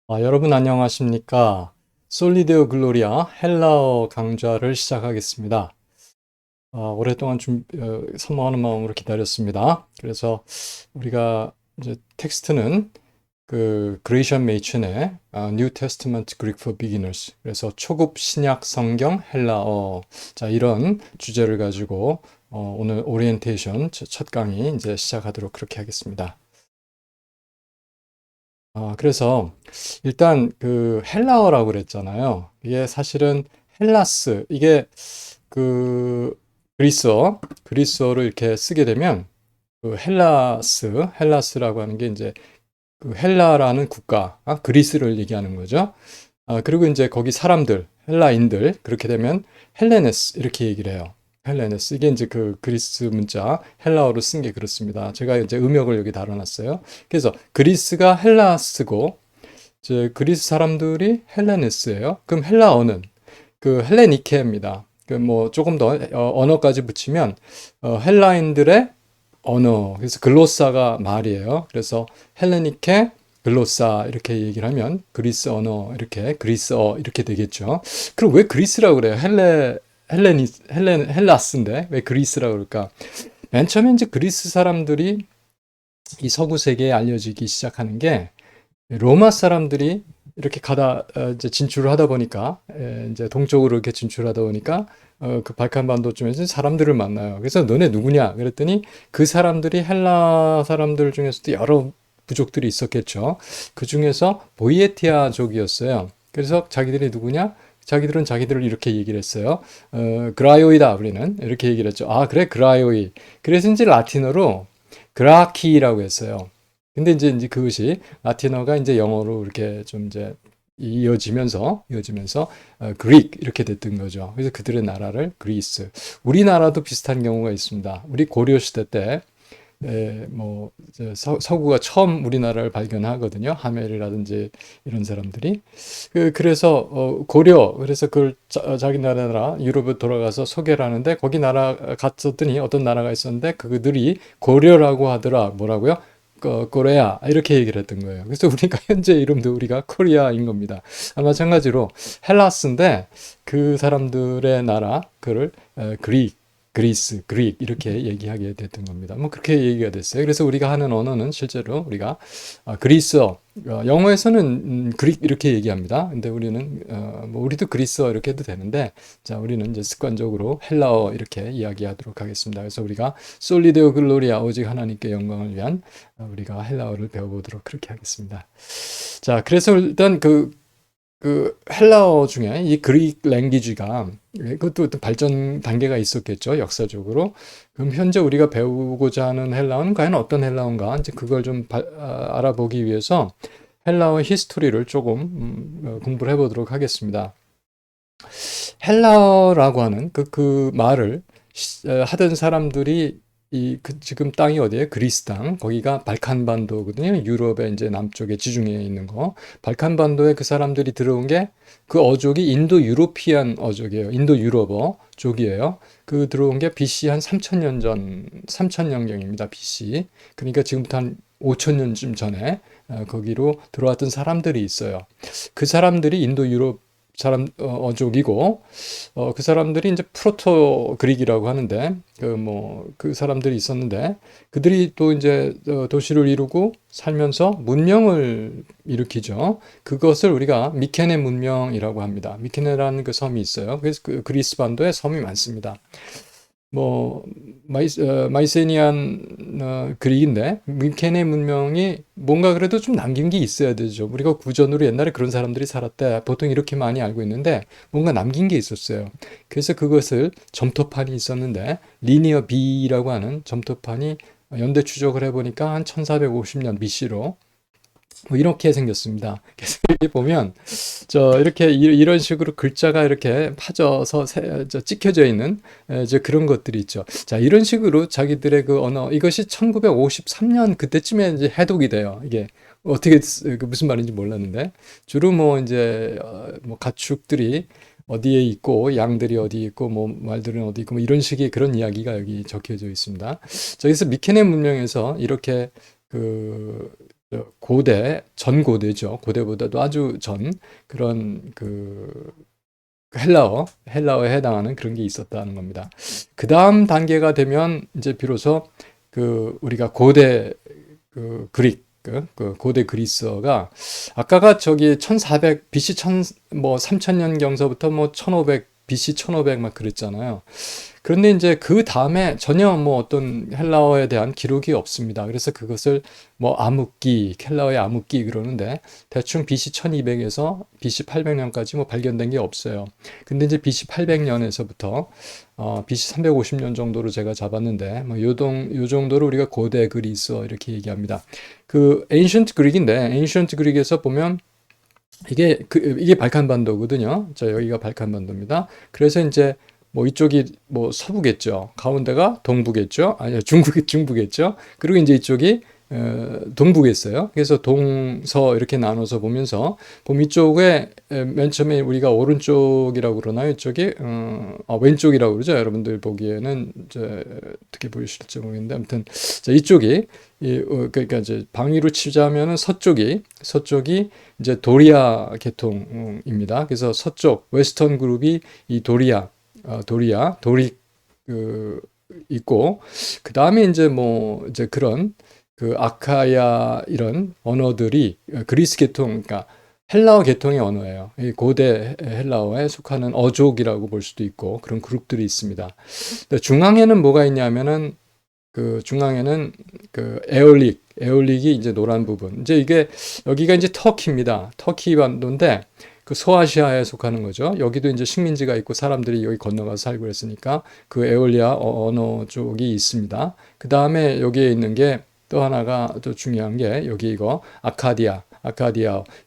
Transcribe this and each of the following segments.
여러분 안녕하십니까? 솔리데오 글로리아 헬라어 강좌를 시작하겠습니다. 오랫동안 선망하는 마음으로 기다렸습니다. 그래서 우리가 이제 텍스트는 그 그레이션 메이춘의 New Testament Greek for Beginners, 그래서 초급 신약 성경 헬라어, 자 이런 주제를 가지고 오늘 오리엔테이션 첫 강의 이제 시작하도록 그렇게 하겠습니다. 그래서 일단 그 헬라어라고 그랬잖아요. 이게 사실은 헬라스, 이게 그 그리스어를 이렇게 쓰게 되면 그 헬라스라고 하는 게 이제 그 헬라라는 국가, 그리스를 얘기하는 거죠. 그리고 이제 거기 사람들, 헬라인들, 그렇게 되면 헬레네스 이렇게 얘기를 해요. 헬레네스. 이게 이제 그 그리스 문자 헬라어로 쓴 게 그렇습니다. 제가 이제 음역을 여기 달아놨어요. 그래서 그리스가 헬라스고 이제 그리스 사람들이 헬레네스예요. 그럼 헬라어는 그 헬레니케입니다. 그 뭐 조금 더 언어까지 붙이면 헬라인들의 언어. 그래서 글로사가 말이에요. 그래서 헬레니케 글로사 이렇게 얘기를 하면 그리스 언어 이렇게 그리스어 이렇게 되겠죠. 그럼 왜 그리스라고 그래요? 헬라스인데 왜 그리스라고 그럴까? 맨 처음에 이제 그리스 사람들이 이 서구 세계에 알려지기 시작하는 게 로마 사람들이 이렇게 이제 진출을 하다 보니까 이제 동쪽으로 이렇게 진출하다 보니까 그 발칸반도쯤에서 사람들을 만나요. 그래서 너네 누구냐? 그랬더니 그 사람들이 헬라 사람들 중에서도 여러 부족들이 있었겠죠. 그 중에서 보이에티아족이었어요. 그래서 자기들이 누구냐? 자기들은 자기들을 이렇게 얘기를 했어요. 그라요이다, 우리는. 이렇게 얘기를 했죠. 아, 그래, 그라요이. 그래서 이제 라틴어로 그라키라고 했어요. 근데 이제 그것이 라틴어가 이제 영어로 이렇게 좀 이제 이어지면서 그릭 이렇게 됐던 거죠. 그래서 그들의 나라를 그리스. 우리나라도 비슷한 경우가 있습니다. 우리 고려 시대 때 뭐 서구가 처음 우리나라를 발견하거든요. 하멜이라든지 이런 사람들이 그래서 그래서 그걸 자기 나라 유럽에 돌아가서 소개를 하는데 거기 나라 갔었더니 어떤 나라가 있었는데 그들이 고려라고 하더라. 뭐라고요? 코레아 이렇게 얘기를 했던 거예요. 그래서 우리가 현재 이름도 우리가 코리아인 겁니다. 마찬가지로 헬라스인데 그 사람들의 나라 그를 그릭 이렇게 얘기하게 됐던 겁니다. 뭐 그렇게 얘기가 됐어요. 그래서 우리가 하는 언어는 실제로 우리가 그리스어, 영어에서는 그릭 이렇게 얘기합니다. 근데 우리는 뭐 우리도 그리스어 이렇게 해도 되는데, 자 우리는 이제 습관적으로 헬라어 이렇게 이야기하도록 하겠습니다. 그래서 우리가 솔리데오 글로리아 오직 하나님께 영광을 위한 우리가 헬라어를 배워보도록 그렇게 하겠습니다. 자, 그래서 일단 그 헬라어 중에 이 그릭 랭귀지가 그것도 어떤 발전 단계가 있었겠죠, 역사적으로. 그럼 현재 우리가 배우고자 하는 헬라어는 과연 어떤 헬라어인가? 이제 그걸 좀 알아보기 위해서 헬라어 히스토리를 조금 공부를 해보도록 하겠습니다. 헬라어라고 하는 그 말을 하던 사람들이 지금 땅이 어디예요? 그리스 땅. 거기가 발칸반도거든요. 유럽의 이제 남쪽에 지중해에 있는 거. 발칸반도에 그 사람들이 들어온 게 그 어족이 인도 유로피안 어족이에요. 인도 유럽어 족이에요. 그 들어온 게 BC 한 3000년 전, 3000년경입니다. BC. 그러니까 지금부터 한 5000년쯤 전에 거기로 들어왔던 사람들이 있어요. 그 사람들이 인도 유럽 어족이고 그 사람들이 이제 프로토 그릭이라고 하는데 그 사람들이 있었는데 그들이 또 이제 도시를 이루고 살면서 문명을 일으키죠. 그것을 우리가 미케네 문명이라고 합니다. 미케네라는 그 섬이 있어요. 그래서 그 그리스 반도에 섬이 많습니다. 뭐 마이세니안 그릭인데 미케네 문명이 뭔가 그래도 좀 남긴 게 있어야 되죠. 우리가 구전으로 옛날에 그런 사람들이 살았대. 보통 이렇게 많이 알고 있는데 뭔가 남긴 게 있었어요. 그래서 그것을 점토판이 있었는데 리니어 B라고 하는 점토판이 연대 추적을 해보니까 한 1450년 BC로 뭐 이렇게 생겼습니다. 그래서 여기 보면 이렇게 이런 식으로 글자가 이렇게 파져서 찍혀져 있는 그런 것들이 있죠. 자, 이런 식으로 자기들의 그 언어, 이것이 1953년 그때쯤에 이제 해독이 돼요. 이게 어떻게 무슨 말인지 몰랐는데 주로 뭐 이제 뭐 가축들이 어디에 있고 양들이 어디 있고 뭐 말들은 어디 있고 뭐 이런 식의 그런 이야기가 여기 적혀져 있습니다. 자, 그래서 미케네 문명에서 이렇게 그 고대, 전고대죠. 고대보다도 아주 전 그런 헬라어에 해당하는 그런 게 있었다는 겁니다. 그 다음 단계가 되면 이제 비로소 우리가 고대 그릭, 고대 그리스어가 아까가 저기 1400 BC 뭐 3000년 경서부터 뭐 1500 BC 1500 막 그랬잖아요. 그런데 이제 그 다음에 전혀 뭐 어떤 헬라어에 대한 기록이 없습니다. 그래서 그것을 뭐 암흑기, 헬라어의 암흑기 그러는데 대충 BC 1200에서 BC 800년까지 뭐 발견된 게 없어요. 근데 이제 BC 800년에서부터 BC 350년 정도로 제가 잡았는데 뭐 요 정도로 우리가 고대 그리스어 이렇게 얘기합니다. ancient 그릭인데 ancient 그릭에서 보면 이게 발칸반도거든요. 자, 여기가 발칸반도입니다. 그래서 이제 뭐 이쪽이 뭐 서부겠죠. 가운데가 동부겠죠. 아니, 중부겠죠. 그리고 이제 이쪽이 동부겠어요. 그래서 동서 이렇게 나눠서 보면서 이쪽에 맨 처음에 우리가 오른쪽이라고 그러나요? 이쪽이 왼쪽이라고 그러죠. 여러분들 보기에는 이제 어떻게 보이실지 모르겠는데 아무튼 자, 이쪽이 그러니까 이제 방위로 치자면은 서쪽이 이제 도리아 계통입니다. 그래서 서쪽 웨스턴 그룹이 이 도릭 있고 그 다음에 이제 뭐 이제 그런 아카야 이런 언어들이 그리스 계통 그러니까 헬라어 계통의 언어예요. 이 고대 헬라어에 속하는 어족이라고 볼 수도 있고 그런 그룹들이 있습니다. 중앙에는 뭐가 있냐면은 중앙에는 에올릭이 이제 노란 부분. 이제 여기가 이제 터키입니다. 터키 반도인데 소아시아에 속하는 거죠. 여기도 이제 식민지가 있고 사람들이 여기 건너가서 살고 그랬으니까 에올리아 언어 쪽이 있습니다. 그 다음에 여기에 있는 게 또 하나가 또 중요한 게 여기 이거 아카디아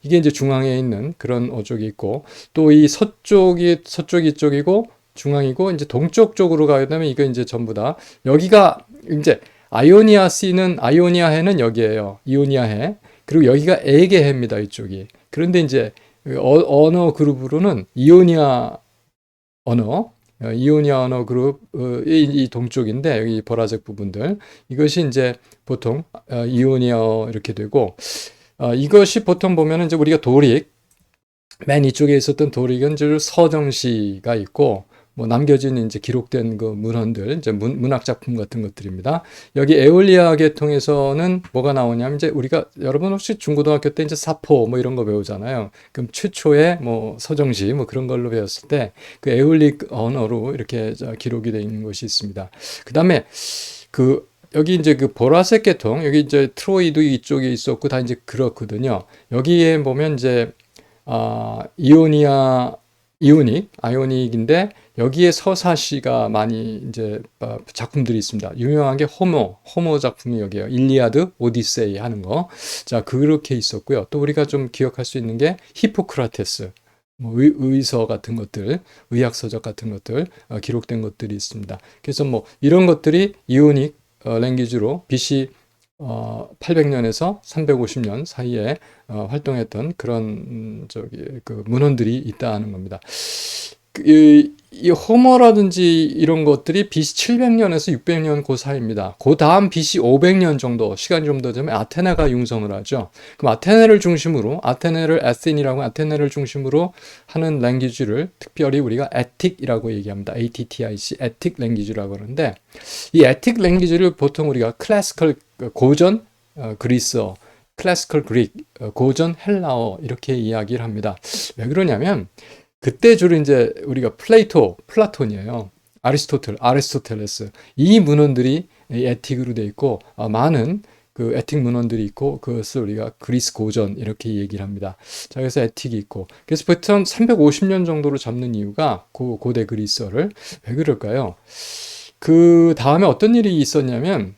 이게 이제 중앙에 있는 그런 어족이 있고 또 이 서쪽 이쪽이고 중앙이고 이제 동쪽 쪽으로 가게 되면 이거 이제 전부 다 여기가 이제 아이오니아해는 여기에요. 이오니아해. 그리고 여기가 에게해입니다. 이쪽이. 그런데 이제 언어 그룹으로는 이오니아 언어 그룹이 이 동쪽인데 여기 보라색 부분들 이것이 이제 보통 이오니아 이렇게 되고 이것이 보통 보면은 이제 우리가 맨 이쪽에 있었던 도릭은 줄 서정시가 있고 뭐 남겨진 이제 기록된 문헌들 이제 문학 작품 같은 것들입니다. 여기 에올리아 계통에서는 뭐가 나오냐면 이제 우리가 여러분 혹시 중고등학교 때 이제 사포 뭐 이런 거 배우잖아요. 그럼 최초의 뭐 서정시 뭐 그런 걸로 배웠을 때 에올릭 언어로 이렇게 기록이 되어 있는 것이 있습니다. 그다음에 여기 이제 보라색 계통 여기 이제 트로이도 이쪽에 있었고 다 이제 그렇거든요. 여기에 보면 이제 아이오닉인데 여기에 서사시가 많이 이제 작품들이 있습니다. 유명한 게 호모 작품이 여기에요. 일리아드, 오디세이 하는 거. 자, 그렇게 있었고요. 또 우리가 좀 기억할 수 있는 게 히포크라테스, 뭐 의서 같은 것들, 의학서적 같은 것들 기록된 것들이 있습니다. 그래서 뭐 이런 것들이 이오닉 랭귀지로 BC 800년에서 350년 사이에 활동했던 그런 문헌들이 있다는 겁니다. 이 호머라든지 이런 것들이 BC 700년에서 600년 그 사이입니다. 그 다음 BC 500년 정도 시간이 좀 더 되면 아테네가 융성을 하죠. 그럼 아테네를 중심으로 하는 랭귀지를 특별히 우리가 에틱이라고 얘기합니다. ATTIC, 에틱 랭귀지라고 하는데 이 에틱 랭귀지를 보통 우리가 클래시컬 고전 그리스어, 클래시컬 그릭, 고전 헬라어 이렇게 이야기를 합니다. 왜 그러냐면 그때 주로 이제 우리가 플라톤이에요. 아리스토텔레스. 이 문헌들이 에틱으로 돼 있고 많은 에틱 문헌들이 있고 그것을 우리가 그리스 고전 이렇게 얘기를 합니다. 자, 그래서 에틱이 있고 그래서 보통 350년 정도로 잡는 이유가 고대 그리스어를 왜 그럴까요? 그 다음에 어떤 일이 있었냐면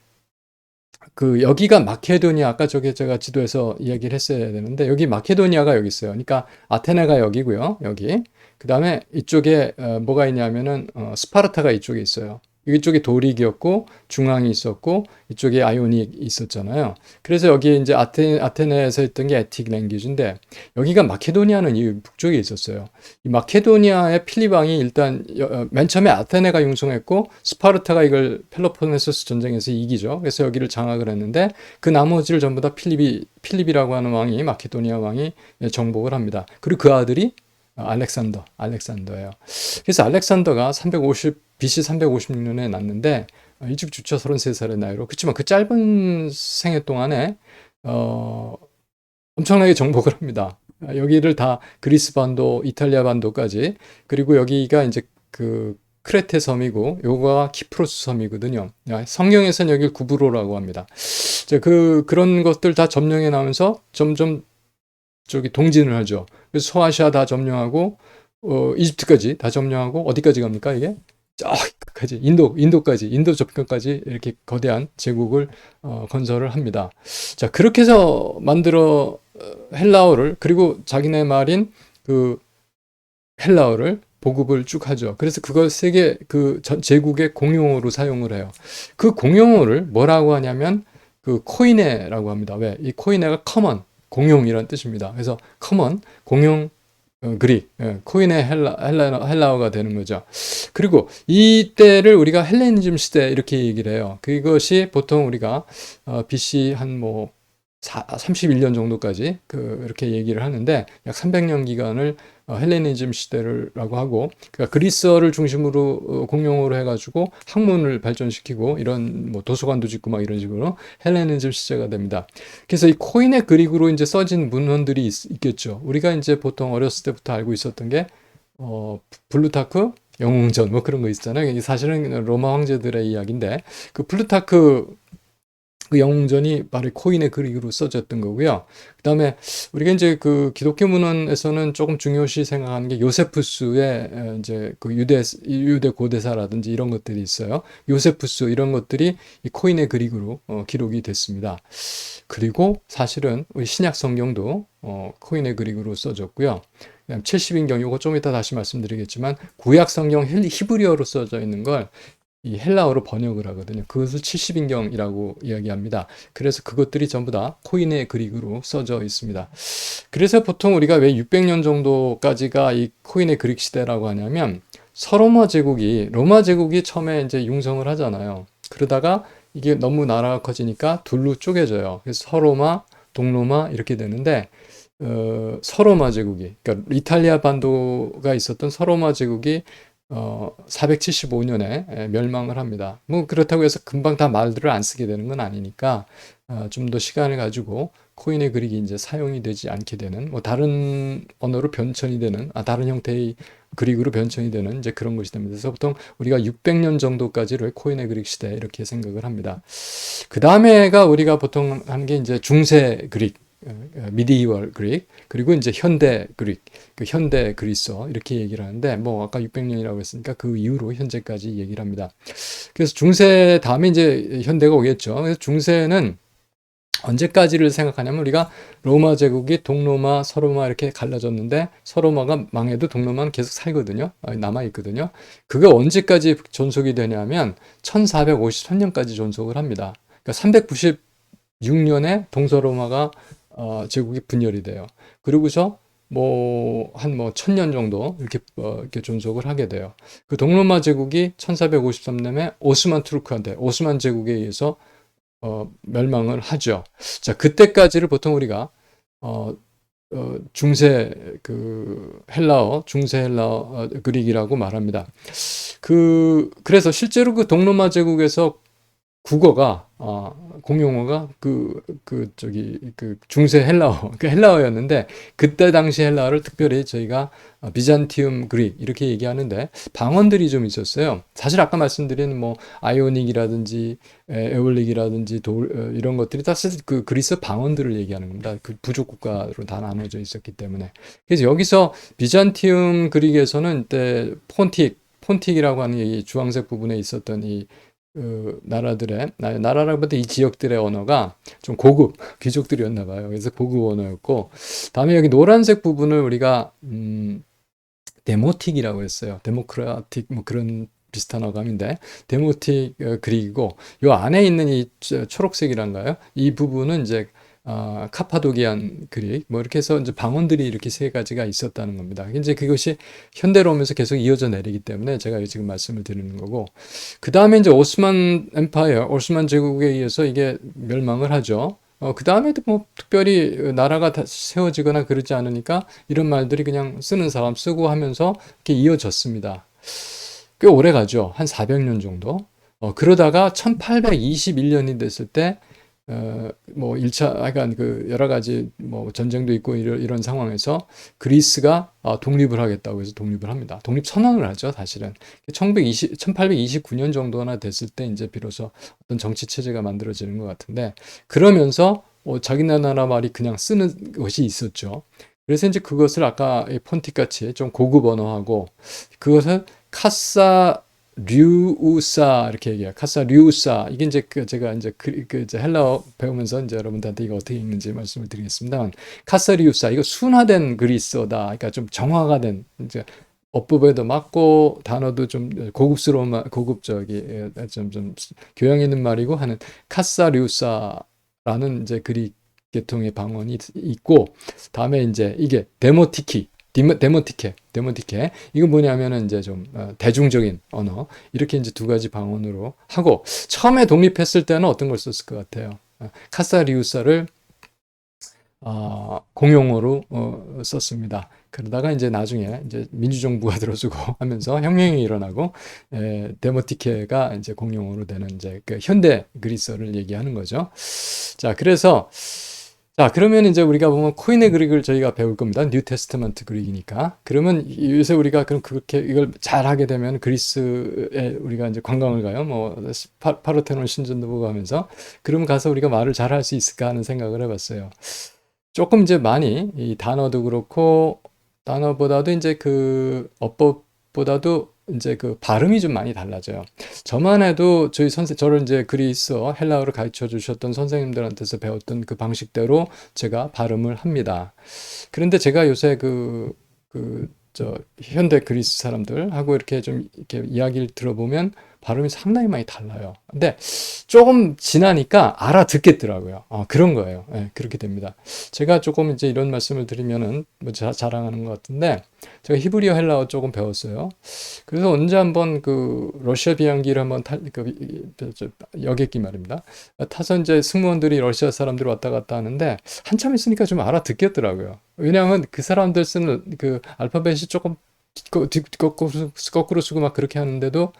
여기가 마케도니아, 아까 제가 지도에서 이야기를 했어야 되는데, 여기 마케도니아가 여기 있어요. 그러니까 아테네가 여기고요, 여기. 그 다음에 이쪽에 뭐가 있냐면은, 스파르타가 이쪽에 있어요. 이쪽에 도릭이었고 중앙이 있었고 이쪽에 아이오닉이 있었잖아요. 그래서 여기 이제 아테네에서 했던 게 에틱 랭귀지인데 여기가 마케도니아는 이 북쪽에 있었어요. 이 마케도니아의 필립 왕이 일단 맨 처음에 아테네가 융성했고 스파르타가 이걸 펠로폰네소스 전쟁에서 이기죠. 그래서 여기를 장악을 했는데 그 나머지를 전부 다 필립이라고 하는 왕이 마케도니아 왕이 정복을 합니다. 그리고 그 아들이 알렉산더예요. 그래서 알렉산더가 BC 356년에 났는데 일찍 죽죠. 33살의 나이로. 그렇지만 그 짧은 생애 동안에 엄청나게 정복을 합니다. 여기를 다 그리스 반도, 이탈리아 반도까지, 그리고 여기가 이제 그 크레테 섬이고 요거가 키프로스 섬이거든요. 성경에서는 여기를 구브로라고 합니다. 그런 것들 다 점령해 나면서 점점 저기 동진을 하죠. 그래서 소아시아 다 점령하고 이집트까지 다 점령하고 어디까지 갑니까 이게? 저기까지 인도까지 인도 접근까지 이렇게 거대한 제국을 건설을 합니다. 자, 그렇게 해서 만들어 헬라어를, 그리고 자기네 말인 그 헬라어를 보급을 쭉 하죠. 그래서 그걸 세계 그 제국의 공용어로 사용을 해요. 그 공용어를 뭐라고 하냐면 그 코이네라고 합니다. 왜? 이 코이네가 커먼, 공용이란 뜻입니다. 그래서 커먼, 공용 그릭, 코인의 헬라어가 되는 거죠. 그리고 이때를 우리가 헬레니즘 시대 이렇게 얘기를 해요. 그것이 보통 우리가 BC 한 뭐 31년 정도까지 이렇게 얘기를 하는데 약 300년 기간을 헬레니즘 시대라고 하고, 그러니까 그리스어를 중심으로 공용어로 해가지고 학문을 발전시키고 이런 뭐 도서관도 짓고 막 이런 식으로 헬레니즘 시대가 됩니다. 그래서 이 코인의 그릭으로 이제 써진 문헌들이 있겠죠. 우리가 이제 보통 어렸을 때부터 알고 있었던 게 플루타크 영웅전 뭐 그런 거 있잖아요. 사실은 로마 황제들의 이야기인데 그 플루타크 그 영웅전이 바로 코인의 그릭으로 써졌던 거고요. 그 다음에 우리가 이제 그 기독교 문헌에서는 조금 중요시 생각하는 게 요세푸스의 이제 그 유대 고대사라든지 이런 것들이 있어요. 요세푸스 이런 것들이 이 코인의 그릭으로 기록이 됐습니다. 그리고 사실은 우리 신약 성경도 코인의 그릭으로 써졌고요. 그다음 70인경 이거 좀 이따 다시 말씀드리겠지만 구약 성경 히브리어로 써져 있는 걸 이 헬라어로 번역을 하거든요. 그것을 70인경이라고 이야기합니다. 그래서 그것들이 전부 다 코인의 그릭으로 써져 있습니다. 그래서 보통 우리가 왜 600년 정도까지가 이 코인의 그릭 시대라고 하냐면 로마 제국이 처음에 이제 융성을 하잖아요. 그러다가 이게 너무 나라가 커지니까 둘로 쪼개져요. 그래서 서로마, 동로마 이렇게 되는데 서로마 제국이, 그러니까 이탈리아 반도가 있었던 서로마 제국이 475년에 멸망을 합니다. 뭐 그렇다고 해서 금방 다 말들을 안 쓰게 되는 건 아니니까 좀 더 시간을 가지고 코인의 그릭이 이제 사용이 되지 않게 되는, 뭐 다른 언어로 변천이 되는, 다른 형태의 그릭으로 변천이 되는 이제 그런 것이 됩니다. 그래서 보통 우리가 600년 정도까지를 코인의 그릭 시대 이렇게 생각을 합니다. 그 다음에가 우리가 보통 하는 게 이제 중세 그릭, 미디이얼 그릭, 그리고 이제 현대 그릭, 그 현대 그리스어 이렇게 얘기를 하는데, 뭐 아까 600년이라고 했으니까 그 이후로 현재까지 얘기를 합니다. 그래서 중세 다음에 이제 현대가 오겠죠. 그래서 중세는 언제까지를 생각하냐면 우리가 로마 제국이 동로마, 서로마 이렇게 갈라졌는데 서로마가 망해도 동로마는 계속 살거든요. 남아 있거든요. 그게 언제까지 존속이 되냐면 1453년까지 존속을 합니다. 그러니까 396년에 동서로마가 제국이 분열이 돼요. 그리고서 뭐 한 1000년 정도 이렇게 존속을 하게 돼요. 그 동로마 제국이 1453년에 오스만 제국에 의해서 멸망을 하죠. 자, 그때까지를 보통 우리가 중세 중세 헬라어 그릭이라고 말합니다. 그래서 실제로 그 동로마 제국에서 국어가 공용어가 중세 헬라어, 헬라어였는데 그때 당시 헬라어를 특별히 저희가 비잔티움 그릭 이렇게 얘기하는데 방언들이 좀 있었어요. 사실 아까 말씀드린 뭐 아이오닉이라든지 에올릭이라든지 이런 것들이 사실 그 그리스 방언들을 얘기하는 겁니다. 그 부족 국가로 다 나눠져 있었기 때문에. 그래서 여기서 비잔티움 그릭에서는 때 폰틱이라고 하는 이 주황색 부분에 있었던 이 나라라기보다 이 지역들의 언어가 좀 고급 귀족들이었나 봐요. 그래서 고급 언어였고, 다음에 여기 노란색 부분을 우리가 데모틱이라고 했어요. 데모크라틱 뭐 그런 비슷한 어감인데 데모틱 그릭이고 요 안에 있는 이 초록색이란가요? 이 부분은 이제 카파도기안 그릭 뭐 이렇게 해서 이제 방언들이 이렇게 세 가지가 있었다는 겁니다. 이제 그것이 현대로 오면서 계속 이어져 내리기 때문에 제가 지금 말씀을 드리는 거고 그 다음에 이제 오스만 엠파이어, 오스만 제국에 의해서 이게 멸망을 하죠. 그 다음에도 뭐 특별히 나라가 다 세워지거나 그러지 않으니까 이런 말들이 그냥 쓰는 사람 쓰고 하면서 이렇게 이어졌습니다. 꽤 오래 가죠. 한 400년 정도. 그러다가 1821년이 됐을 때, 뭐 1차, 약간 그 여러 가지 뭐 전쟁도 있고 이런 상황에서 그리스가 독립을 하겠다고 해서 독립을 합니다. 독립 선언을 하죠, 사실은. 1829년 정도나 됐을 때 이제 비로소 어떤 정치 체제가 만들어지는 것 같은데, 그러면서 자기네 나라 말이 그냥 쓰는 것이 있었죠. 그래서 이제 그것을 아까 폰틱 같이 좀 고급 언어하고 그것을 카사 류우사 이렇게 얘기해요. 카사 류우사 이게 이제 제가 이제 이제 헬라어 배우면서 이제 여러분들한테 이거 어떻게 읽는지 말씀을 드리겠습니다. 카사 류우사 이거 순화된 그리스어다. 그러니까 좀 정화가 된 이제 어법에도 맞고 단어도 좀 고급스러운 고급적이 좀 교양 있는 말이고 하는 카사 류우사라는 이제 그릭 계통의 방언이 있고 다음에 이제 이게 데모티케. 이거 뭐냐면은 이제 좀 대중적인 언어. 이렇게 이제 두 가지 방언으로 하고 처음에 독립했을 때는 어떤 걸 썼을 것 같아요. 카사리우사를 공용어로 썼습니다. 그러다가 이제 나중에 이제 민주정부가 들어서고 하면서 혁명이 일어나고 데모티케가 이제 공용어로 되는 이제 그 현대 그리스어를 얘기하는 거죠. 자, 그래서 자, 그러면 이제 우리가 보면 코인의 그릭을 저희가 배울 겁니다. 뉴 테스트먼트 그릭이니까. 그러면 요새 우리가 그럼 그렇게 이걸 잘 하게 되면 그리스에 우리가 이제 관광을 가요. 뭐 파르테논 신전도 보고 하면서 그러면 가서 우리가 말을 잘 할 수 있을까 하는 생각을 해봤어요. 조금 이제 많이 이 단어도 그렇고 단어보다도 이제 그 어법보다도 이제 그 발음이 좀 많이 달라져요. 저만 해도 저를 이제 그리스어 헬라어를 가르쳐 주셨던 선생님들한테서 배웠던 그 방식대로 제가 발음을 합니다. 그런데 제가 요새 현대 그리스 사람들하고 이렇게 좀 이렇게 이야기를 들어보면 발음이 상당히 많이 달라요. 근데 조금 지나니까 알아듣겠더라고요. 그런 거예요. 예, 그렇게 됩니다. 제가 조금 이제 이런 말씀을 드리면은 뭐 자랑하는 것 같은데 제가 히브리어 헬라어 조금 배웠어요. 그래서 언제 한번 그 러시아 비행기를 한번 여객기 말입니다. 타서 이제 승무원들이 러시아 사람들이 왔다 갔다 하는데 한참 있으니까 좀 알아듣겠더라고요. 왜냐하면 그 사람들 쓰는 그 알파벳이 조금 거꾸로 쓰고 막 그렇게 하는데도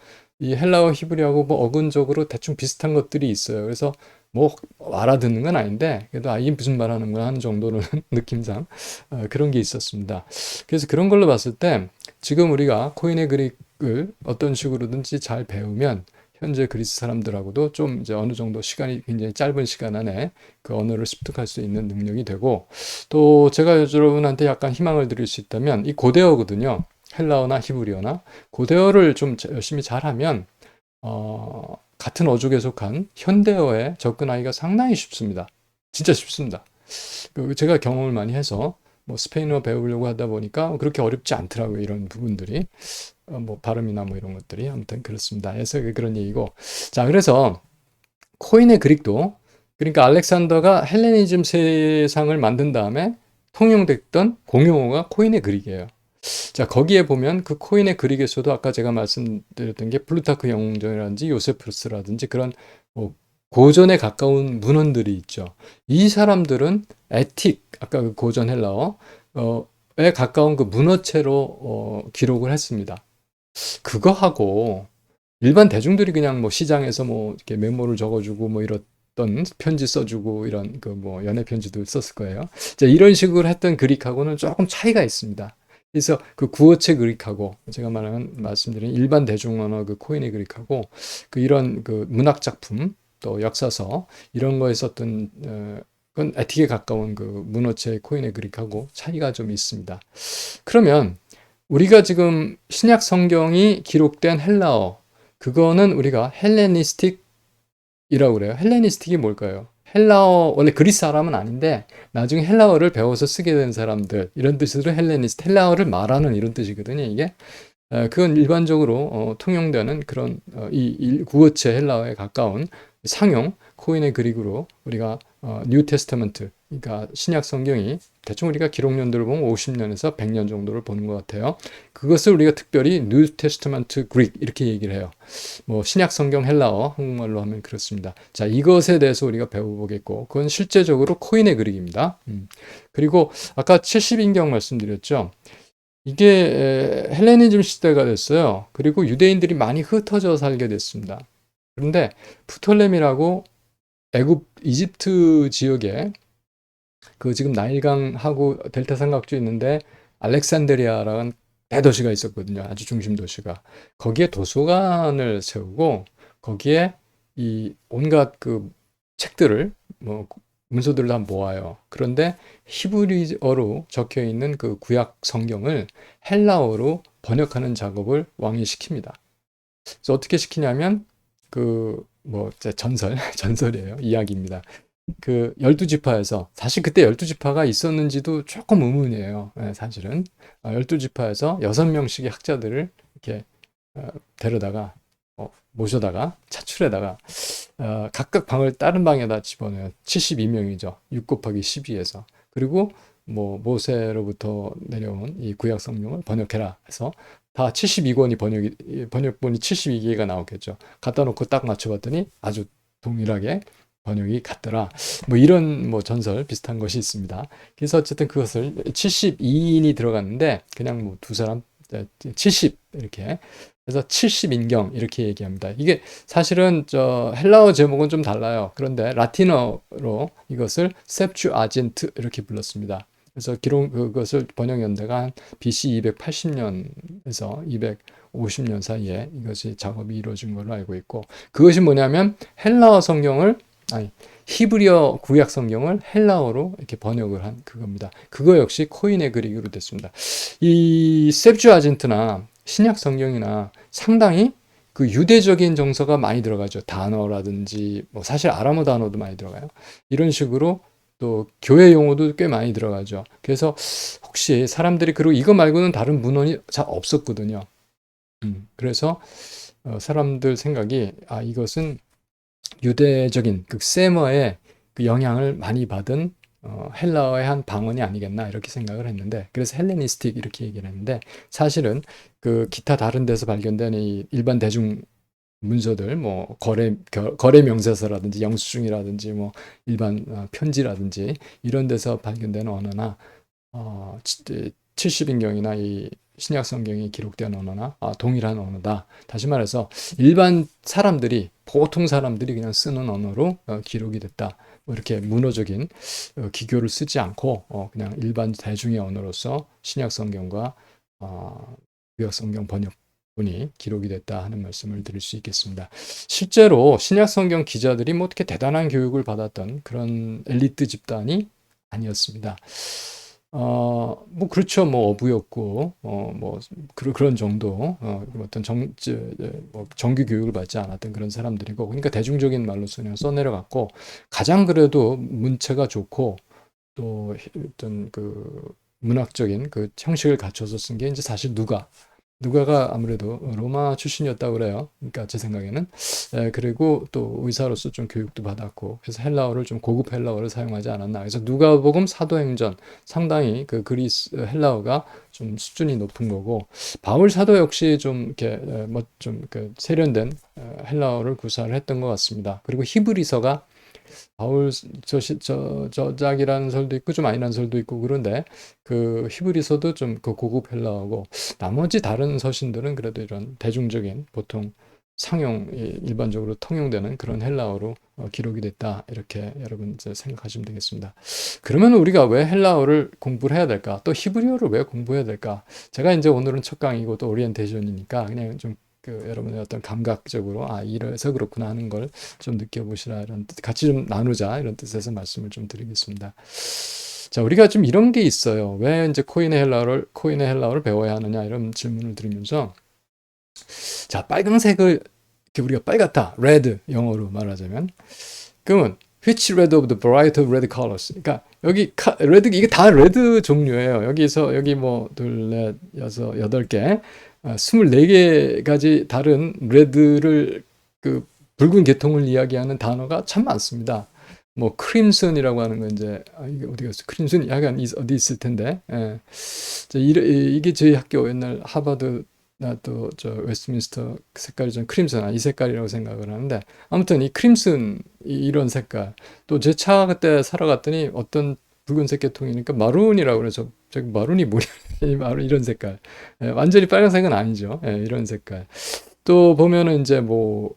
이 헬라어 히브리어하고 뭐 어근적으로 대충 비슷한 것들이 있어요. 그래서 뭐 알아듣는 건 아닌데 그래도 이게 무슨 말 하는 거야 하는 정도는 느낌상 그런 게 있었습니다. 그래서 그런 걸로 봤을 때 지금 우리가 코인의 그릭을 어떤 식으로든지 잘 배우면 현재 그리스 사람들하고도 좀 이제 어느 정도 시간이 굉장히 짧은 시간 안에 그 언어를 습득할 수 있는 능력이 되고 또 제가 여러분한테 약간 희망을 드릴 수 있다면 이 고대어거든요. 헬라어나 히브리어나 고대어를 좀 열심히 잘하면 같은 어족에 속한 현대어에 접근하기가 상당히 쉽습니다. 진짜 쉽습니다. 제가 경험을 많이 해서 뭐 스페인어 배우려고 하다 보니까 그렇게 어렵지 않더라고요. 이런 부분들이 뭐 발음이나 뭐 이런 것들이 아무튼 그렇습니다. 그래서 그런 얘기고 자 그래서 코인의 그릭도 그러니까 알렉산더가 헬레니즘 세상을 만든 다음에 통용됐던 공용어가 코인의 그릭이에요. 자, 거기에 보면 그 코인의 그릭에서도 아까 제가 말씀드렸던 게 플루타크 영웅전이라든지 요세푸스라든지 그런 뭐 고전에 가까운 문헌들이 있죠. 이 사람들은 에틱, 아까 그 고전 헬라어에 가까운 그 문어체로 기록을 했습니다. 그거하고 일반 대중들이 그냥 뭐 시장에서 뭐 이렇게 메모를 적어주고 뭐 이랬던 편지 써주고 이런 그 뭐 연애 편지도 썼을 거예요. 자, 이런 식으로 했던 그릭하고는 조금 차이가 있습니다. 그래서 그 구어체 그릭하고 제가 말씀드린 일반 대중 언어 그 코인의 그릭하고 그 이런 그 문학 작품 또 역사서 이런 거에 썼던 그건 에틱에 가까운 그 문어체 코인의 그릭하고 차이가 좀 있습니다. 그러면 우리가 지금 신약 성경이 기록된 헬라어 그거는 우리가 헬레니스틱이라고 그래요. 헬레니스틱이 뭘까요? 헬라어 원래 그리스 사람은 아닌데 나중에 헬라어를 배워서 쓰게 된 사람들 이런 뜻으로 헬레니스트 헬라어를 말하는 이런 뜻이거든요. 이게 그건 일반적으로 통용되는 그런 이 구어체 헬라어에 가까운 상용 코인의 그릭으로 우리가 뉴 테스타먼트, 그러니까 신약 성경이 대충 우리가 기록 연도를 보면 50년에서 100년 정도를 보는 것 같아요. 그것을 우리가 특별히 뉴 테스타먼트 그릭 이렇게 얘기를 해요. 뭐 신약 성경 헬라어 한국말로 하면 그렇습니다. 자, 이것에 대해서 우리가 배워보겠고, 그건 실제적으로 코인의 그릭입니다. 그리고 아까 70인경 말씀드렸죠. 이게 헬레니즘 시대가 됐어요. 그리고 유대인들이 많이 흩어져 살게 됐습니다. 그런데 프톨레미라고 애굽 이집트 지역에 그 지금 나일강하고 델타 삼각주 있는데 알렉산드리아라는 대도시가 있었거든요. 아주 중심 도시가. 거기에 도서관을 세우고 거기에 이 온갖 그 책들을 뭐 문서들을 다 모아요. 그런데 히브리어로 적혀 있는 그 구약 성경을 헬라어로 번역하는 작업을 왕이 시킵니다. 그래서 어떻게 시키냐면 그 뭐 전설이에요. 이야기입니다. 그 12지파에서 사실 그때 12지파가 있었는지도 조금 의문이에요. 사실은 12지파에서 6명씩의 학자들을 이렇게 데려다가 모셔다가 차출에다가 각각 방을 다른 방에다 집어넣어요. 72명이죠. 6 곱하기 12에서. 그리고 뭐 모세로부터 내려온 이 구약 성경을 번역해라 해서 다 72권이 번역본이 72개가 나오겠죠. 갖다 놓고 딱 맞춰봤더니 아주 동일하게 번역이 같더라. 뭐 이런 뭐 전설 비슷한 것이 있습니다. 그래서 어쨌든 그것을 72인이 들어갔는데 그냥 뭐 두 사람 70 이렇게 그래서 70인경 이렇게 얘기합니다. 이게 사실은 저 헬라어 제목은 좀 달라요. 그런데 라틴어로 이것을 셉추아진트 이렇게 불렀습니다. 그래서 기록 그것을 번역 연대가 한 BC 280년에서 250년 사이에 이것이 작업이 이루어진 걸로 알고 있고 그것이 뭐냐면 헬라어 성경을 히브리어 구약 성경을 헬라어로 이렇게 번역을 한 그겁니다. 그거 역시 코인의 그릭으로 됐습니다. 이 셉주아진트나 신약 성경이나 상당히 그 유대적인 정서가 많이 들어가죠. 단어라든지 뭐 사실 아람어 단어도 많이 들어가요. 이런 식으로 또 교회 용어도 꽤 많이 들어가죠. 그래서 혹시 사람들이 그리고 이거 말고는 다른 문헌이 잘 없었거든요. 그래서 사람들 생각이 이것은 유대적인 그 세머의 그 영향을 많이 받은 헬라어의 한 방언이 아니겠나 이렇게 생각을 했는데 그래서 헬레니스틱 이렇게 얘기를 했는데 사실은 그 기타 다른 데서 발견된 이 일반 대중 문서들 뭐 거래 명세서라든지 영수증이라든지 뭐 일반 편지라든지 이런 데서 발견된 언어나 70인경이나 이 신약 성경이 기록된 언어나 동일한 언어다. 다시 말해서 일반 사람들이 보통 사람들이 그냥 쓰는 언어로 기록이 됐다. 뭐 이렇게 문어적인 기교를 쓰지 않고 그냥 일반 대중의 언어로서 신약 성경과 구약 성경 번역본이 기록이 됐다 하는 말씀을 드릴 수 있겠습니다. 실제로 신약 성경 기자들이 뭐 어떻게 대단한 교육을 받았던 그런 엘리트 집단이 아니었습니다. 뭐 그렇죠. 뭐 어부였고 뭐 그런 정도 어떤 뭐 정규 교육을 받지 않았던 그런 사람들이고 그러니까 대중적인 말로 그냥 써내려갔고 가장 그래도 문체가 좋고 또 어떤 그 문학적인 그 형식을 갖춰서 쓴 게 이제 사실 누가가 아무래도 로마 출신이었다고 그래요. 그러니까 제 생각에는 그리고 또 의사로서 좀 교육도 받았고 그래서 헬라어를 좀 고급 헬라어를 사용하지 않았나. 그래서 누가복음, 사도행전 상당히 그 그리스 헬라어가 좀 수준이 높은 거고 바울 사도 역시 좀 이렇게 좀 세련된 헬라어를 구사를 했던 것 같습니다. 그리고 히브리서가 바울 저작이라는 설도 있고 좀 아니라는 설도 있고 그런데 그 히브리서도 좀 그 고급 헬라어고 나머지 다른 서신들은 그래도 이런 대중적인 보통 상용 일반적으로 통용되는 그런 헬라어로 기록이 됐다 이렇게 여러분 이제 생각하시면 되겠습니다. 그러면 우리가 왜 헬라어를 공부를 해야 될까? 또 히브리어를 왜 공부해야 될까? 제가 이제 오늘은 첫 강의고 또 오리엔테이션이니까 그냥 좀 여러분의 어떤 감각적으로 이래서 그렇구나 하는 걸 좀 느껴보시라 이런 뜻, 같이 좀 나누자 이런 뜻에서 말씀을 좀 드리겠습니다. 자, 우리가 좀 이런 게 있어요. 왜 이제 코인의 헬라어를 배워야 하느냐 이런 질문을 드리면서 자, 빨강색을 이렇게 우리가 빨갛다, red 영어로 말하자면 그러면 which red of the variety of red colors? 그러니까 여기 레드 이게 다 레드 종류예요. 여기서 여기 뭐 둘, 넷, 여섯, 8개 24가지 다른 레드를 그 붉은 계통을 이야기하는 단어가 참 많습니다. 뭐 크림슨이라고 하는 건 이제 이게 어디 갔어? 크림슨 약간 어디 있을 텐데. 예. 이게 저희 학교 옛날 하버드 또 저 웨스트민스터 색깔이 좀 크림슨 이 색깔이라고 생각을 하는데 아무튼 이 크림슨 이런 색깔 또 제 차 그때 사러 갔더니 어떤 붉은색 계통이니까 마룬이라고 그래서 저기 마룬이 뭐냐 마룬 이런 색깔 완전히 빨간색은 아니죠. 이런 색깔 또 보면은 이제 뭐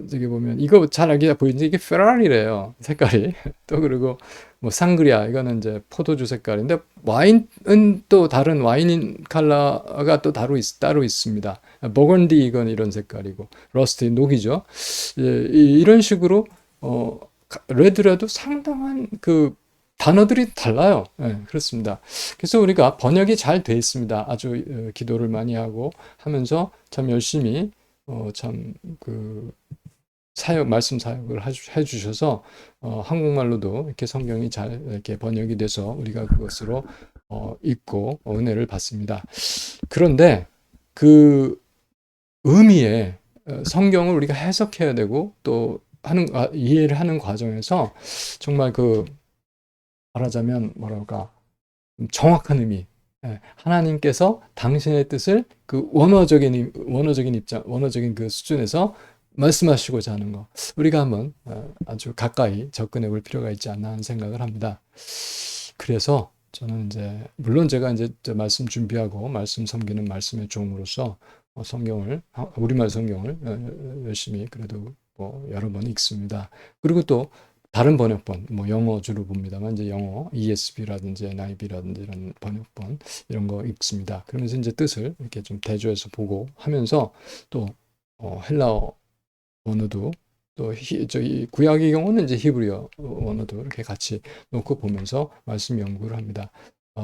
저기 보면 이거 잘 알게 보이는데 이게 페라리래요 색깔이 또 그리고 뭐 상그리아 이거는 이제 포도주 색깔인데 와인은 또 다른 와인 컬러가 또 따로 있습니다. 버건디 이건 이런 색깔이고 러스트 녹이죠. 이런 식으로 레드라도 상당한 그 단어들이 달라요. 그렇습니다. 그래서 우리가 번역이 잘 돼 있습니다. 아주 기도를 많이 하고 하면서 참 열심히 참 그 말씀 사역을 해주셔서 한국말로도 이렇게 성경이 잘 이렇게 번역이 돼서 우리가 그것으로 읽고 은혜를 받습니다. 그런데 그 의미에 성경을 우리가 해석해야 되고 또 이해를 하는 과정에서 정말 말하자면 뭐랄까 정확한 의미 하나님께서 당신의 뜻을 그 원어적인 입장 원어적인 그 수준에서 말씀하시고자 하는 거 우리가 한번 아주 가까이 접근해 볼 필요가 있지 않나 하는 생각을 합니다. 그래서 저는 이제 물론 제가 이제 말씀 준비하고 말씀 섬기는 말씀의 종으로서 성경을 우리말 성경을 열심히 그래도 뭐 여러 번 읽습니다. 그리고 또 다른 번역본, 뭐 영어 주로 봅니다만 이제 영어 ESV라든지 NIV라든지 이런 번역본 이런 거 읽습니다. 그러면서 이제 뜻을 이렇게 좀 대조해서 보고 하면서 또 헬라어 언어도 또 저희 구약의 경우는 이제 히브리어 언어도 이렇게 같이 놓고 보면서 말씀 연구를 합니다.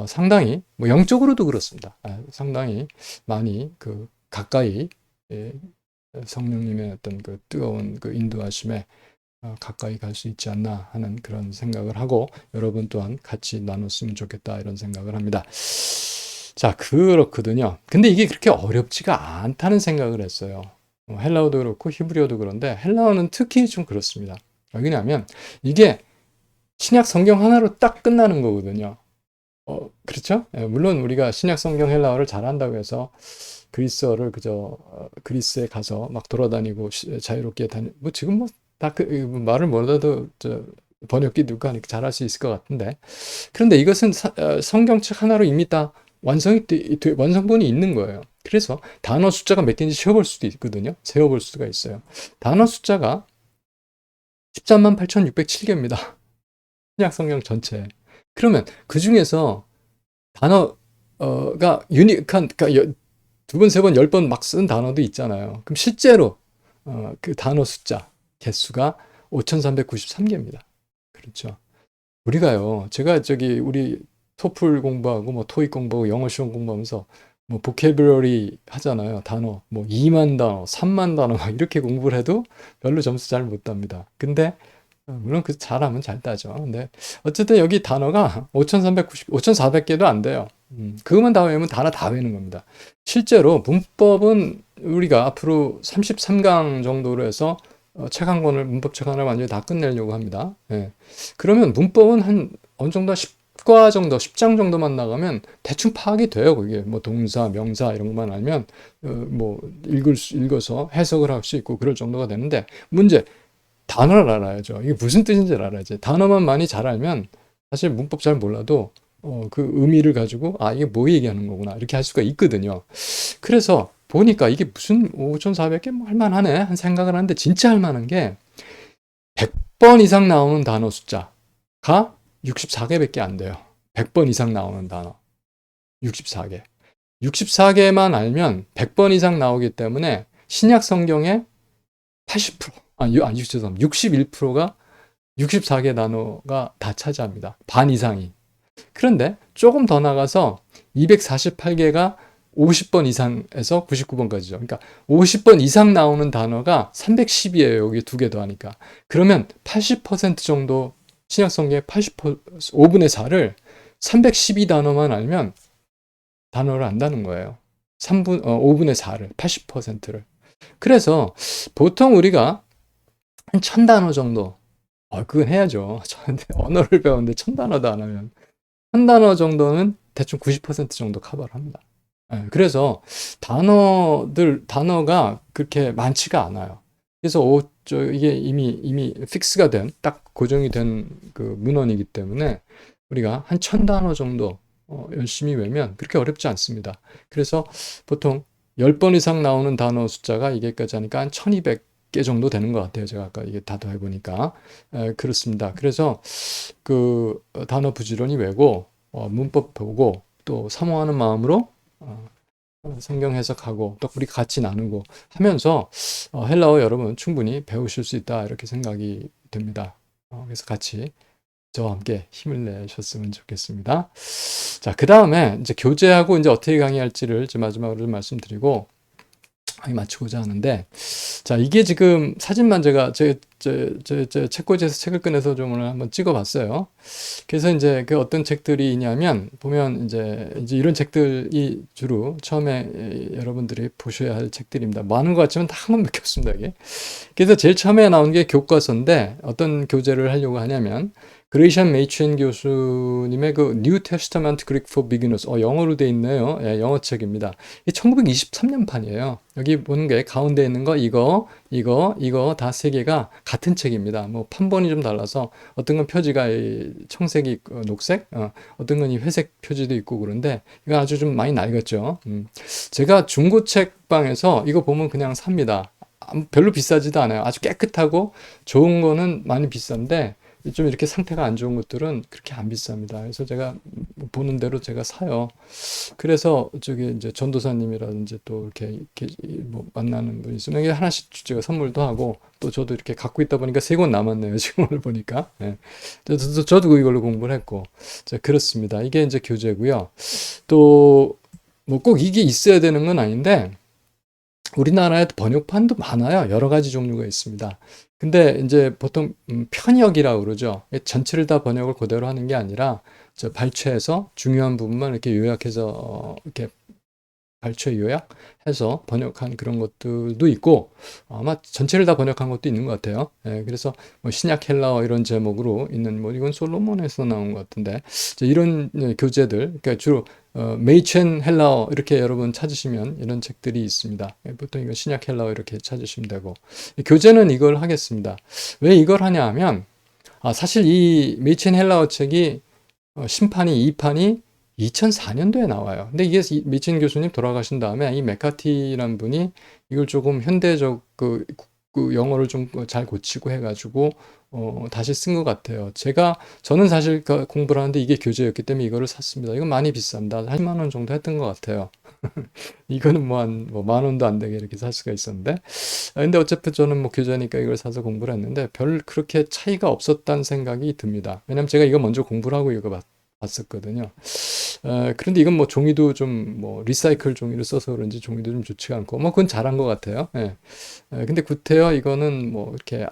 상당히 뭐 영적으로도 그렇습니다. 상당히 많이 가까이 성령님의 어떤 그 뜨거운 그 인도하심에 가까이 갈 수 있지 않나 하는 그런 생각을 하고 여러분 또한 같이 나눴으면 좋겠다 이런 생각을 합니다. 자, 그렇거든요. 근데 이게 그렇게 어렵지가 않다는 생각을 했어요. 헬라어도 그렇고 히브리어도 그런데 헬라어는 특히 좀 그렇습니다. 왜냐하면 이게 신약 성경 하나로 딱 끝나는 거거든요. 그렇죠? 물론 우리가 신약 성경 헬라어를 잘한다고 해서 그리스어를 그저 그리스에 가서 막 돌아다니고 자유롭게 뭐 지금 뭐 다 말을 못해도 번역기 누가 하니까 잘할 수 있을 것 같은데 그런데 이것은 성경책 하나로 이미 다 완성본이 있는 거예요. 그래서 단어 숫자가 몇 개인지 세어볼 수도 있거든요. 세어볼 수가 있어요. 단어 숫자가 13만 8,607개입니다. 신약 성경 전체. 그러면 그 중에서 단어가 유니크한 그러니까 두 번, 세 번, 10번 막 쓴 단어도 있잖아요. 그럼 실제로 그 단어 숫자 개수가 5,393개입니다. 그렇죠. 우리가요. 제가 우리 토플 공부하고 뭐 토익 공부하고 영어 시험 공부하면서 뭐 보캐블러리 하잖아요. 단어 뭐 2만 단어, 3만 단어 막 이렇게 공부를 해도 별로 점수 잘 못 땁니다. 근데 물론 잘하면 잘 따죠. 근데 어쨌든 여기 단어가 5,400개도 안 돼요. 그것만 다 외우면 단어 다 외우는 겁니다. 실제로 문법은 우리가 앞으로 33강 정도로 해서 책 한 권을 문법책 하나를 완전히 다 끝내려고 합니다. 그러면 문법은 한 어느 정도 10과 정도, 10장 정도만 나가면 대충 파악이 돼요. 그게 뭐 동사, 명사 이런 것만 알면 뭐 읽어서 해석을 할 수 있고 그럴 정도가 되는데 문제 단어를 알아야죠. 이게 무슨 뜻인지를 알아야지. 단어만 많이 잘 알면 사실 문법 잘 몰라도 그 의미를 가지고 이게 뭐 얘기하는 거구나 이렇게 할 수가 있거든요. 그래서 보니까 이게 무슨 5,400개 뭐 할만하네 한 생각을 하는데 진짜 할만한 게 100번 이상 나오는 단어 숫자가 64개밖에 안 돼요. 100번 이상 나오는 단어 64개. 64개만 알면 100번 이상 나오기 때문에 신약 성경의 80%, 죄송합니다. 61%가 64개 단어가 다 차지합니다. 반 이상이. 그런데 조금 더 나가서 248개가 50번 이상에서 99번까지죠. 그러니까 50번 이상 나오는 단어가 310이에요. 여기 두 개 더 하니까. 그러면 80% 정도 신약 성경의 5분의 4를 312단어만 알면 단어를 안다는 거예요. 5분의 4를, 80%를. 그래서 보통 우리가 한 1000단어 정도, 그건 해야죠. 언어를 배우는데 1000단어도 안 하면. 1000단어 정도는 대충 90% 정도 커버를 합니다. 그래서 단어가 그렇게 많지가 않아요. 그래서 이게 이미 픽스가 된, 딱 고정이 된 그 문헌이기 때문에 우리가 한 1000단어 정도 열심히 외면 그렇게 어렵지 않습니다. 그래서 보통 10번 이상 나오는 단어 숫자가 이게까지 하니까 한 1200개 정도 되는 것 같아요. 제가 아까 이게 다 더해보니까. 그렇습니다. 그래서 그 단어 부지런히 외고, 문법 보고, 또 사모하는 마음으로 성경 해석하고 또 우리 같이 나누고 하면서 헬라어 여러분 충분히 배우실 수 있다 이렇게 생각이 됩니다. 그래서 같이 저와 함께 힘을 내셨으면 좋겠습니다. 자, 그 다음에 이제 교재하고 이제 어떻게 강의할지를 이제 마지막으로 말씀드리고 맞추고자 하는데, 자, 이게 지금 사진만 제가 제 책꽂이에서 책을 꺼내서 좀 오늘 한번 찍어봤어요. 그래서 이제 그 어떤 책들이 있냐면, 보면 이제 이런 책들이 주로 처음에 여러분들이 보셔야 할 책들입니다. 많은 것 같지만 다 한 권밖에 없습니다, 이게. 그래서 제일 처음에 나온 게 교과서인데, 어떤 교재를 하려고 하냐면, 그레이션 메이첸 교수님의 그 뉴 테스터먼트 그릭 for 비기너스, 영어로 돼 있네요. 예, 영어 책입니다. 이 1923년 판이에요. 여기 보는 게 가운데 있는 거 이거 다 세 개가 같은 책입니다. 뭐 판본이 좀 달라서 어떤 건 표지가 청색이 있고 녹색, 어떤 건 이 회색 표지도 있고 그런데 이거 아주 좀 많이 낡았죠. 제가 중고 책방에서 이거 보면 그냥 삽니다. 별로 비싸지도 않아요. 아주 깨끗하고 좋은 거는 많이 비싼데 좀 이렇게 상태가 안 좋은 것들은 그렇게 안 비쌉니다. 그래서 제가 보는 대로 제가 사요. 그래서 저기 이제 전도사님이라든지 또 이렇게 뭐 만나는 분이 있으면 이게 하나씩 제가 선물도 하고 또 저도 이렇게 갖고 있다 보니까 3권 남았네요. 지금 오늘 보니까. 예. 저도 이걸로 공부를 했고. 자, 그렇습니다. 이게 이제 교재고요. 또 뭐 꼭 이게 있어야 되는 건 아닌데 우리나라에 번역판도 많아요. 여러 가지 종류가 있습니다. 근데 이제 보통 편역이라고 그러죠. 전체를 다 번역을 그대로 하는 게 아니라 발췌해서 중요한 부분만 이렇게 요약해서 이렇게 발췌 요약해서 번역한 그런 것들도 있고 아마 전체를 다 번역한 것도 있는 것 같아요. 그래서 뭐 신약 헬라어 이런 제목으로 있는 뭐 이건 솔로몬에서 나온 것 같은데 이런 교재들 그러니까 주로 메이첸 헬라어 이렇게 여러분 찾으시면 이런 책들이 있습니다. 보통 이거 신약 헬라어 이렇게 찾으시면 되고 교재는 이걸 하겠습니다. 왜 이걸 하냐 하면 사실 이 메이첸 헬라어 책이 심판이 2판이 2004년도에 나와요. 근데 이게 미친 교수님 돌아가신 다음에 이 메카티라는 분이 이걸 조금 현대적 그 영어를 좀 잘 고치고 해가지고 다시 쓴 것 같아요. 저는 사실 공부를 하는데 이게 교재였기 때문에 이거를 샀습니다. 이건 많이 비쌉니다. 10만 원 정도 했던 것 같아요. 이거는 만 원도 안 되게 이렇게 살 수가 있었는데. 근데 어차피 저는 뭐 교재니까 이걸 사서 공부를 했는데 별 그렇게 차이가 없었다는 생각이 듭니다. 왜냐면 제가 이거 먼저 공부를 하고 이거 봤었거든요. 그런데 이건 뭐 종이도 좀 뭐 리사이클 종이를 써서 그런지 종이도 좀 좋지가 않고 뭐 그건 잘한 것 같아요. 예. 근데 구태여 이거는 뭐 이렇게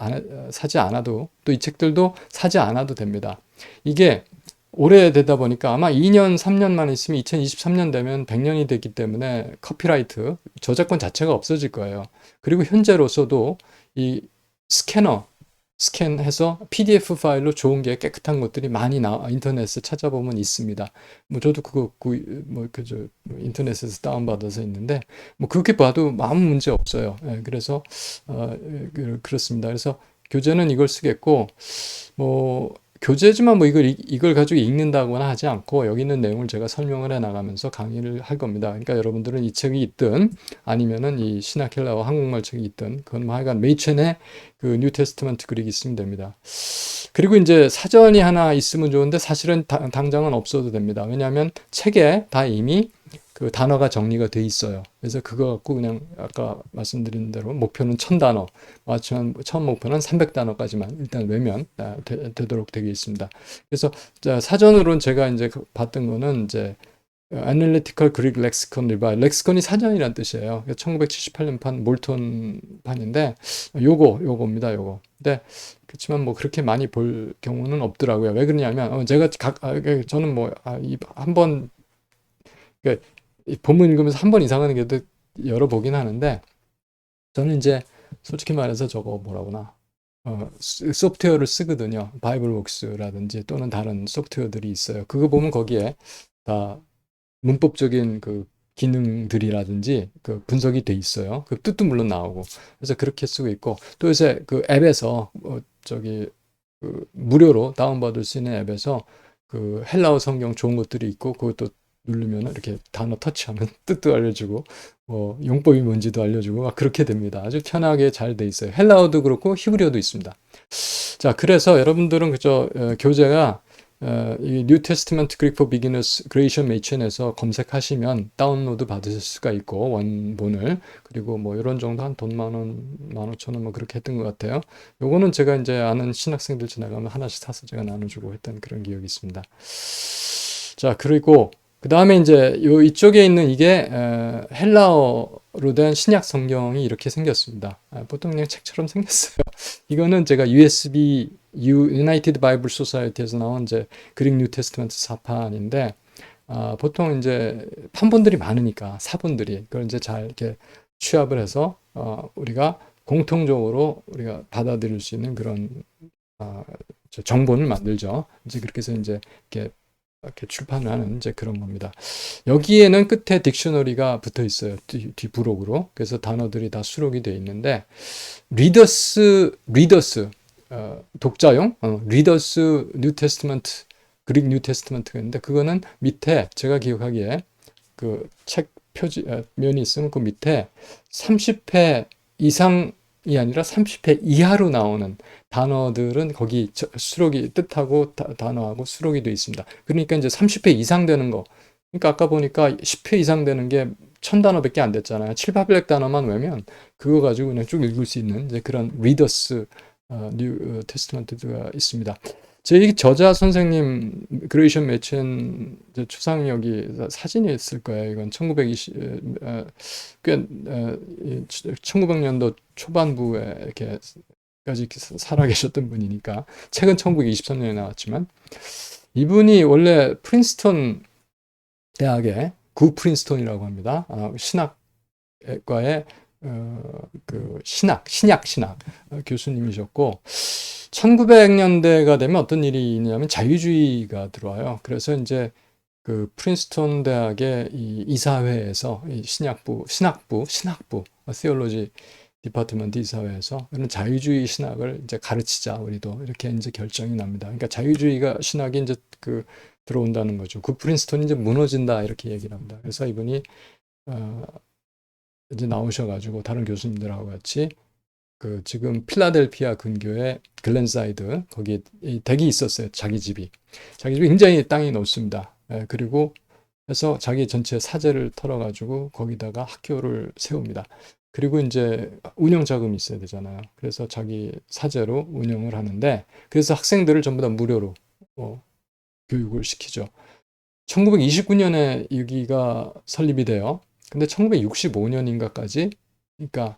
사지 않아도 또 이 책들도 사지 않아도 됩니다. 이게 오래되다 보니까 아마 2년, 3년만 있으면 2023년 되면 100년이 됐기 때문에 커피라이트, 저작권 자체가 없어질 거예요. 그리고 현재로서도 이 스캔해서 PDF 파일로 좋은 게 깨끗한 것들이 많이 인터넷에 찾아보면 있습니다. 뭐 저도 그거 인터넷에서 다운받아서 있는데 뭐 그렇게 봐도 아무 문제 없어요. 그래서 그렇습니다. 그래서 교재는 이걸 쓰겠고 뭐 교재지만 뭐 이걸 가지고 읽는다거나 하지 않고 여기 있는 내용을 제가 설명을 해 나가면서 강의를 할 겁니다. 그러니까 여러분들은 이 책이 있든 아니면은 이 신학헬라어 한국말 책이 있든 그건 뭐 하여간 메이첸의 그 뉴 테스트먼트 그릭이 있으면 됩니다. 그리고 이제 사전이 하나 있으면 좋은데 사실은 당장은 없어도 됩니다. 왜냐하면 책에 다 이미 그 단어가 정리가 돼 있어요. 그래서 그거 갖고 그냥 아까 말씀드린 대로 목표는 1000단어, 처음 목표는 300단어까지만 일단 외면 되도록 되어 있습니다. 그래서 사전으로는 제가 이제 봤던 거는 이제 Analytical Greek Lexicon Revival, 렉시콘이 사전이란 뜻이에요. 1978년판 몰톤 판인데 요겁니다, 요거. 근데 그렇지만 뭐 그렇게 많이 볼 경우는 없더라고요. 왜 그러냐면 제가 저는 뭐 한번 이 본문 읽으면서 한 번 이상은 그래도 열어보긴 하는데, 저는 이제 솔직히 말해서 저거 뭐라구나. 소프트웨어를 쓰거든요. 바이블웍스라든지 또는 다른 소프트웨어들이 있어요. 그거 보면 거기에 다 문법적인 그 기능들이라든지 그 분석이 돼 있어요. 그 뜻도 물론 나오고. 그래서 그렇게 쓰고 있고, 또 요새 그 앱에서 저기 그 무료로 다운받을 수 있는 앱에서 그 헬라어 성경 좋은 것들이 있고, 그것도 누르면 이렇게 단어 터치하면 뜻도 알려주고 뭐 용법이 뭔지도 알려주고 막 그렇게 됩니다. 아주 편하게 잘 돼 있어요. 헬라어도 그렇고 히브리어도 있습니다. 자, 그래서 여러분들은 그저 교재가 이 뉴 테스트먼트 그릭 포 비기너스 그레이션 매천에서 검색하시면 다운로드 받으실 수가 있고, 원본을. 그리고 뭐 이런 정도 한 돈 10,000원, 15,000원 뭐 그렇게 했던 것 같아요. 요거는 제가 이제 아는 신학생들 지나가면 하나씩 사서 제가 나눠주고 했던 그런 기억이 있습니다. 자, 그리고 그 다음에 이제 요 이쪽에 있는 이게 헬라어로 된 신약 성경이 이렇게 생겼습니다. 보통 그냥 책처럼 생겼어요. 이거는 제가 USB 유나이티드 바이블 소사이티에서 나온 이제 그릭 뉴 테스트먼트 사판인데, 보통 이제 판본들이 많으니까 사본들이 그걸 이제 잘 이렇게 취합을 해서 우리가 공통적으로 우리가 받아들일 수 있는 그런 정본을 만들죠. 이제 그렇게 해서 이제 이렇게 출판을 하는 이제 그런 겁니다. 여기에는 끝에 딕셔너리가 붙어 있어요. 뒷부록으로. 그래서 단어들이 다 수록이 되어 있는데, 리더스, 독자용, 리더스 뉴 테스트먼트, 그릭 뉴 테스트먼트가 있는데, 그거는 밑에 제가 기억하기에 그 책 표지, 면이 있으면 그 밑에 30회 이상이 아니라 30회 이하로 나오는 단어들은 거기 수록이 뜻하고 단어하고 수록이 되어 있습니다. 그러니까 이제 30회 이상 되는 거. 그러니까 아까 보니까 10회 이상 되는 게 1000단어밖에 안 됐잖아요. 7, 800단어만 외면 그거 가지고 그냥 쭉 읽을 수 있는 이제 그런 리더스 뉴 테스트먼트가 있습니다. 제 저자 선생님 그레이션 매첸 추상 여기 사진이 있을 거예요. 이건 1900년도 초반부에 이렇게까지 살아계셨던 분이니까, 책은 1923년에 나왔지만, 이분이 원래 프린스턴 대학의 구 프린스턴이라고 합니다. 신학과의 그 신약 교수님이셨고, 1900년대가 되면 어떤 일이 있냐면 자유주의가 들어와요. 그래서 이제 그 프린스턴 대학의 이 이사회에서 이 신학부, theology 디파트먼트 이사회에서 이런 자유주의 신학을 이제 가르치자 우리도, 이렇게 이제 결정이 납니다. 그러니까 자유주의가 신학이 이제 그 들어온다는 거죠. 그 프린스턴이 이제 무너진다 이렇게 얘기를 합니다. 그래서 이분이 이제 나오셔가지고 다른 교수님들하고 같이 그 지금 필라델피아 근교의 글렌사이드 거기에 댁이 있었어요. 자기 집이 굉장히 땅이 넓습니다. 그리고 해서 자기 전체 사재를 털어가지고 거기다가 학교를 세웁니다. 그리고 이제 운영 자금이 있어야 되잖아요. 그래서 자기 사재로 운영을 하는데, 그래서 학생들을 전부 다 무료로 교육을 시키죠. 1929년에 여기가 설립이 돼요. 근데 1965년인가까지, 그러니까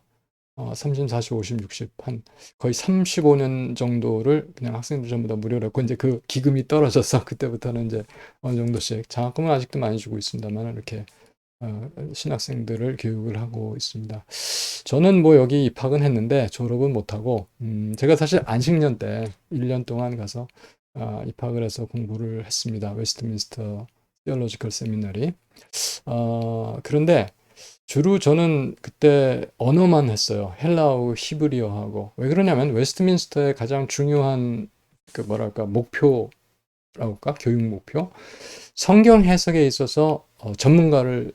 30, 40, 50, 60, 한 거의 35년 정도를 그냥 학생들 전부 다 무료로 했고, 이제 그 기금이 떨어져서 그때부터는 이제 어느 정도씩, 장학금은 아직도 많이 주고 있습니다만 이렇게 신학생들을 교육을 하고 있습니다. 저는 뭐 여기 입학은 했는데 졸업은 못하고, 제가 사실 안식년 때 1년 동안 가서 입학을 해서 공부를 했습니다. 웨스트민스터 티올로지컬 세미나리. 그런데 주로 저는 그때 언어만 했어요. 헬라어, 히브리어하고. 왜 그러냐면 웨스트민스터의 가장 중요한 그 뭐랄까 목표라고 할까? 교육 목표. 성경 해석에 있어서 전문가를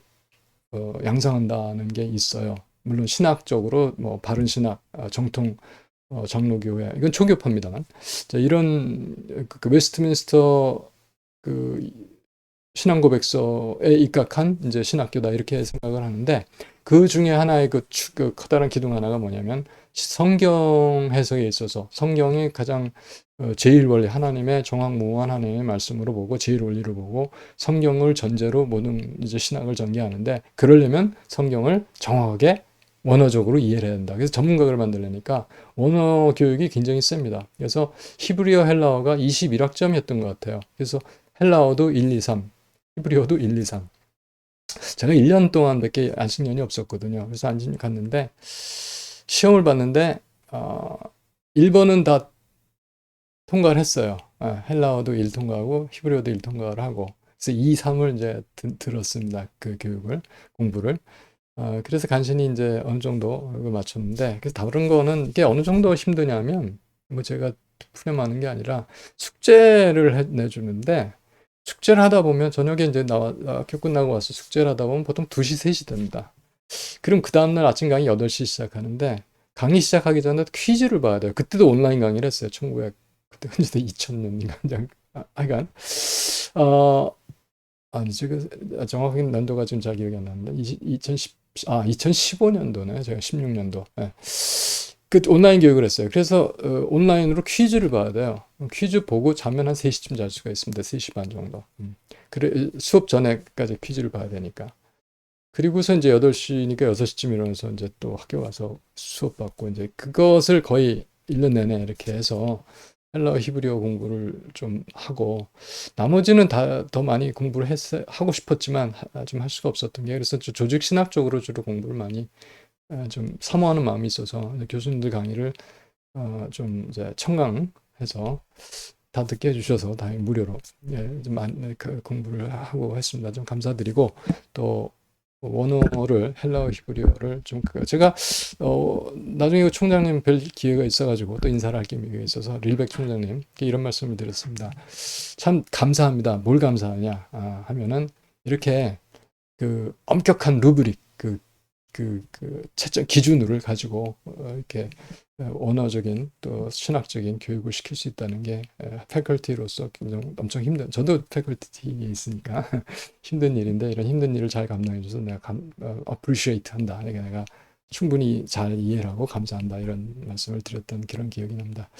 양성한다는 게 있어요. 물론 신학적으로 뭐 바른 신학, 정통 장로교회, 이건 초교파입니다만, 자, 이런 그 웨스트민스터 그 신앙고백서에 입각한 이제 신학교다 이렇게 생각을 하는데, 그 중에 하나의 그 커다란 기둥 하나가 뭐냐면 성경 해석에 있어서 성경이 가장 제일 원리, 하나님의 정확무한 하나님의 말씀으로 보고 제일 원리를 보고 성경을 전제로 모든 이제 신학을 전개하는데, 그러려면 성경을 정확하게 원어적으로 이해를 해야 된다. 그래서 전문가를 만들려니까 원어 교육이 굉장히 셉니다. 그래서 히브리어, 헬라어가 21학점이었던 것 같아요. 그래서 헬라어도 1, 2, 3, 히브리어도 1, 2, 3. 제가 1년 동안밖에 안식년이 없었거든요. 그래서 안식 갔는데 시험을 봤는데 1번은 다 통과를 했어요. 헬라어도 1 통과하고 히브리어도 1 통과를 하고. 그래서 2, 3을 이제 들었습니다. 그 교육을, 공부를. 그래서 간신히 이제 어느 정도 이걸 맞췄는데, 그래서 다른 거는 이게 어느 정도 힘드냐면, 뭐 제가 푸념하는 게 아니라 숙제를 내주는데, 숙제를 하다 보면 저녁에 이제 학교 끝나고 와서 숙제를 하다 보면 보통 2시, 3시 됩니다. 그럼 그 다음날 아침 강의 8시 시작하는데, 강의 시작하기 전에 퀴즈를 봐야 돼요. 그때도 온라인 강의를 했어요. 그때 언제 2000년인가. 하여간, 어, 아니, 지금 정확하게 연도가 지금 잘 기억이 안 나는데, 2015년도네. 제가 16년도. 예. 그 온라인 교육을 했어요. 그래서 온라인으로 퀴즈를 봐야 돼요. 퀴즈 보고 자면 한 3시쯤 잘 수가 있습니다. 3시 반 정도. 그래, 수업 전에까지 퀴즈를 봐야 되니까. 그리고서 이제 8시니까 6시쯤 일어나서 이제 또 학교 가서 수업 받고 이제 그것을 거의 1년 내내 이렇게 해서 헬라어 히브리어 공부를 좀 하고 나머지는 다 더 많이 공부를 하고 싶었지만 좀 할 수가 없었던 게 그래서 조직 신학 쪽으로 주로 공부를 많이 좀 사모하는 마음이 있어서 교수님들 강의를 좀 이제 청강해서 다 듣게 해주셔서 다행히 무료로 좀 공부를 하고 했습니다. 좀 감사드리고 또 원어를 헬라어 히브리어를 좀 제가 나중에 총장님 뵐 기회가 있어가지고 또 인사를 할 기회가 있어서 릴백 총장님 이런 말씀을 드렸습니다. 참 감사합니다. 뭘 감사하냐 하면은 이렇게 그 엄격한 루브릭 채점 기준을 가지고 이렇게 언어적인 또 신학적인 교육을 시킬 수 있다는 게 패컬티로서 엄청 힘든 저도 패컬티에 있으니까 힘든 일인데 이런 힘든 일을 잘 감당해 줘서 내가 appreciate 한다. 내가 충분히 잘 이해를 하고 감사한다. 이런 말씀을 드렸던 그런 기억이 납니다.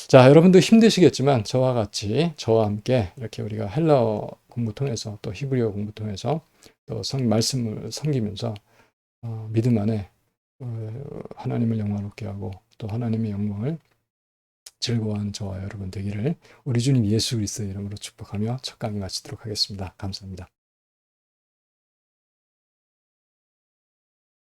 자, 여러분도 힘드시겠지만 저와 같이 저와 함께 이렇게 우리가 헬라어 공부 통해서 또 히브리어 공부 통해서 또 말씀을 섬기면서 믿음 안에 하나님을 영광롭게 하고 또 하나님의 영광을 즐거워하는 저와 여러분 되기를 우리 주님 예수 그리스도의 이름으로 축복하며 첫 강의 마치도록 하겠습니다. 감사합니다.